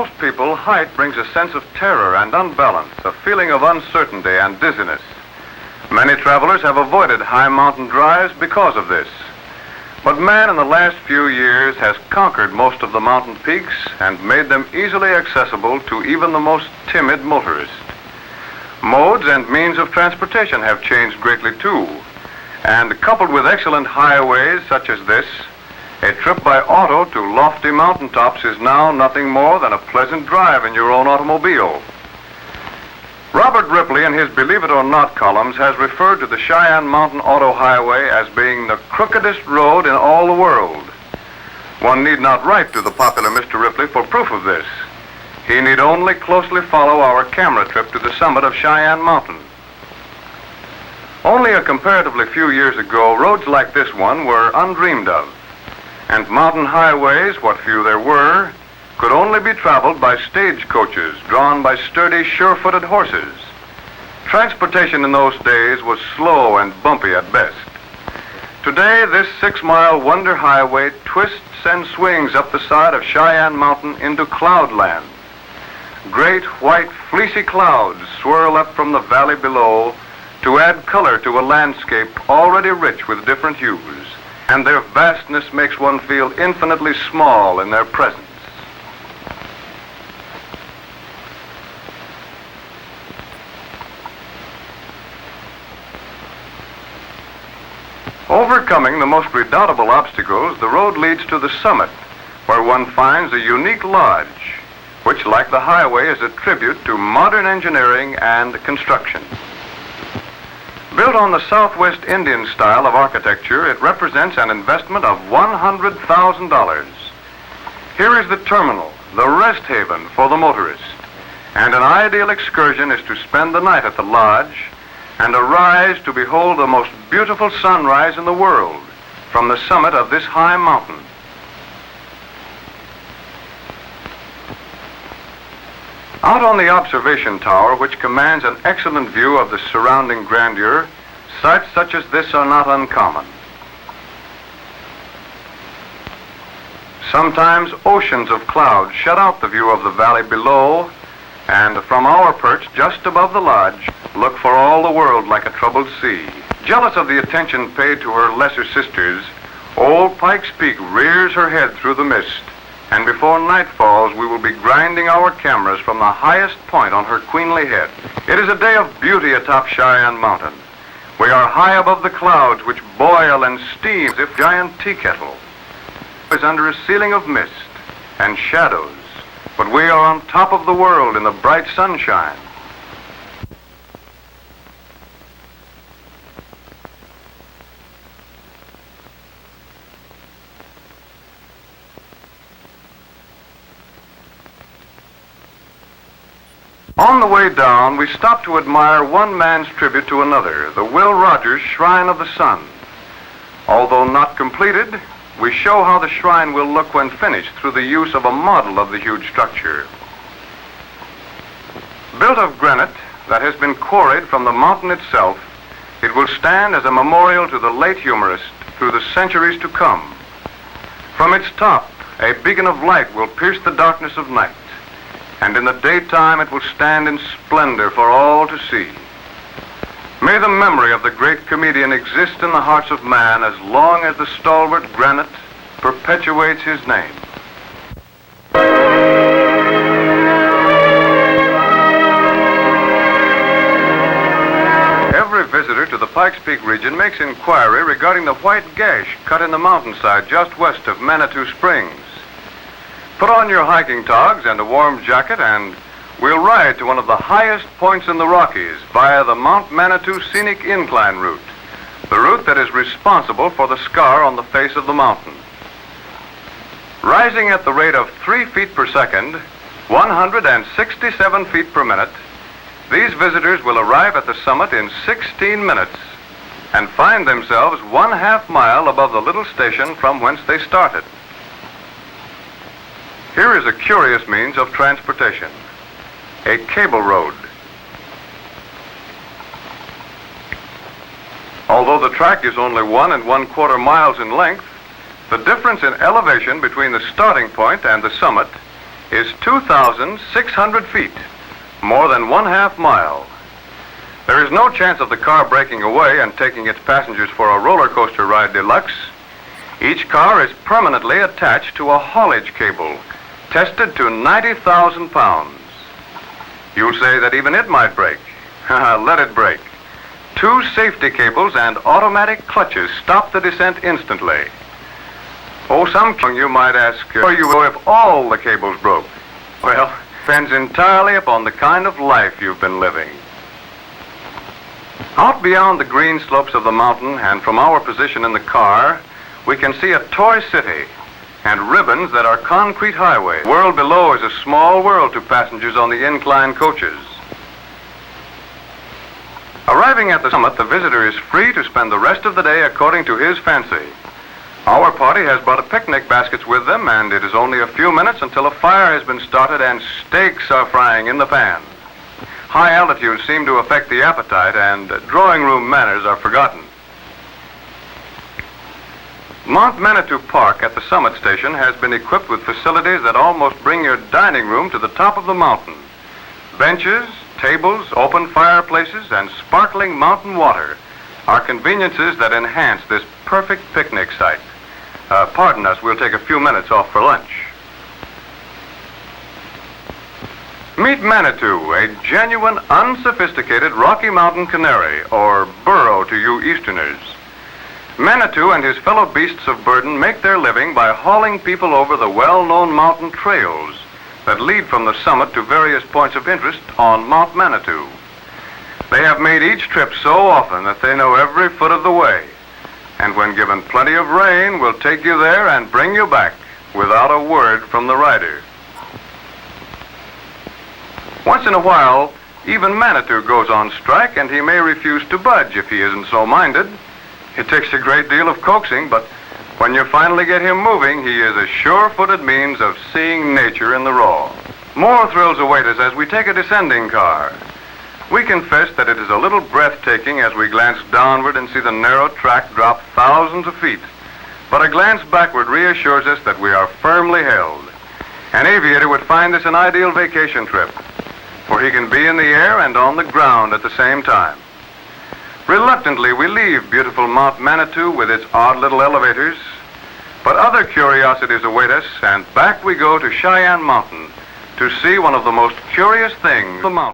most people, height brings a sense of terror and unbalance, a feeling of uncertainty and dizziness. Many travelers have avoided high mountain drives because of this. But man in the last few years has conquered most of the mountain peaks and made them easily accessible to even the most timid motorist. Modes and means of transportation have changed greatly too, and coupled with excellent highways such as this, a trip by auto to lofty mountaintops is now nothing more than a pleasant drive in your own automobile. Robert Ripley, in his Believe It or Not columns, has referred to the Cheyenne Mountain Auto Highway as being the crookedest road in all the world. One need not write to the popular Mr. Ripley for proof of this. He need only closely follow our camera trip to the summit of Cheyenne Mountain. Only a comparatively few years ago, roads like this one were undreamed of, and mountain highways, what few there were, could only be traveled by stagecoaches drawn by sturdy, sure-footed horses. Transportation in those days was slow and bumpy at best. Today, this 6-mile wonder highway twists and swings up the side of Cheyenne Mountain into cloudland. Great white, fleecy clouds swirl up from the valley below to add color to a landscape already rich with different hues, and their vastness makes one feel infinitely small in their presence. Overcoming the most redoubtable obstacles, the road leads to the summit, where one finds a unique lodge, which, like the highway, is a tribute to modern engineering and construction. Built on the Southwest Indian style of architecture, it represents an investment of $100,000. Here is the terminal, the rest haven for the motorist, and an ideal excursion is to spend the night at the lodge and arise to behold the most beautiful sunrise in the world from the summit of this high mountain. Out on the observation tower, which commands an excellent view of the surrounding grandeur, sights such as this are not uncommon. Sometimes oceans of clouds shut out the view of the valley below, and from our perch just above the lodge, look for all the world like a troubled sea. Jealous of the attention paid to her lesser sisters, old Pikes Peak rears her head through the mist, and before night falls, we will be grinding our cameras from the highest point on her queenly head. It is a day of beauty atop Cheyenne Mountain. We are high above the clouds which boil and steam as if giant tea kettle. It is under a ceiling of mist and shadows, but we are on top of the world in the bright sunshine. On the way down, we stop to admire one man's tribute to another, the Will Rogers Shrine of the Sun. Although not completed, we show how the shrine will look when finished through the use of a model of the huge structure. Built of granite that has been quarried from the mountain itself, it will stand as a memorial to the late humorist through the centuries to come. From its top, a beacon of light will pierce the darkness of night, and in the daytime it will stand in splendor for all to see. May the memory of the great comedian exist in the hearts of man as long as the stalwart granite perpetuates his name. Every visitor to the Pikes Peak region makes inquiry regarding the white gash cut in the mountainside just west of Manitou Springs. Put on your hiking togs and a warm jacket, and we'll ride to one of the highest points in the Rockies via the Mount Manitou Scenic Incline route, the route that is responsible for the scar on the face of the mountain. Rising at the rate of 3 feet per second, 167 feet per minute, these visitors will arrive at the summit in 16 minutes and find themselves 1/2 mile above the little station from whence they started. Here is a curious means of transportation, a cable road. Although the track is only 1 1/4 miles in length, the difference in elevation between the starting point and the summit is 2,600 feet, more than 1/2 mile. There is no chance of the car breaking away and taking its passengers for a roller coaster ride deluxe. Each car is permanently attached to a haulage cable, tested to 90,000 pounds. You'll say that even it might break. Let it break. 2 safety cables and automatic clutches stop the descent instantly. Oh, some of you might ask, are you if all the cables broke? Well, depends entirely upon the kind of life you've been living. Out beyond the green slopes of the mountain and from our position in the car, we can see a toy city and ribbons that are concrete highways. The world below is a small world to passengers on the incline coaches. Arriving at the summit, the visitor is free to spend the rest of the day according to his fancy. Our party has brought picnic baskets with them, and it is only a few minutes until a fire has been started and steaks are frying in the pan. High altitudes seem to affect the appetite, and drawing room manners are forgotten. Mount Manitou Park at the summit station has been equipped with facilities that almost bring your dining room to the top of the mountain. Benches, tables, open fireplaces, and sparkling mountain water are conveniences that enhance this perfect picnic site. Pardon us, we'll take a few minutes off for lunch. Meet Manitou, a genuine, unsophisticated Rocky Mountain canary, or burro to you Easterners. Manitou and his fellow beasts of burden make their living by hauling people over the well-known mountain trails that lead from the summit to various points of interest on Mount Manitou. They have made each trip so often that they know every foot of the way, and when given plenty of rain, will take you there and bring you back without a word from the rider. Once in a while, even Manitou goes on strike, and he may refuse to budge if he isn't so minded. It takes a great deal of coaxing, but when you finally get him moving, he is a sure-footed means of seeing nature in the raw. More thrills await us as we take a descending car. We confess that it is a little breathtaking as we glance downward and see the narrow track drop thousands of feet. But a glance backward reassures us that we are firmly held. An aviator would find this an ideal vacation trip, for he can be in the air and on the ground at the same time. Reluctantly, we leave beautiful Mount Manitou with its odd little elevators, but other curiosities await us, and back we go to Cheyenne Mountain to see one of the most curious things on the mountain.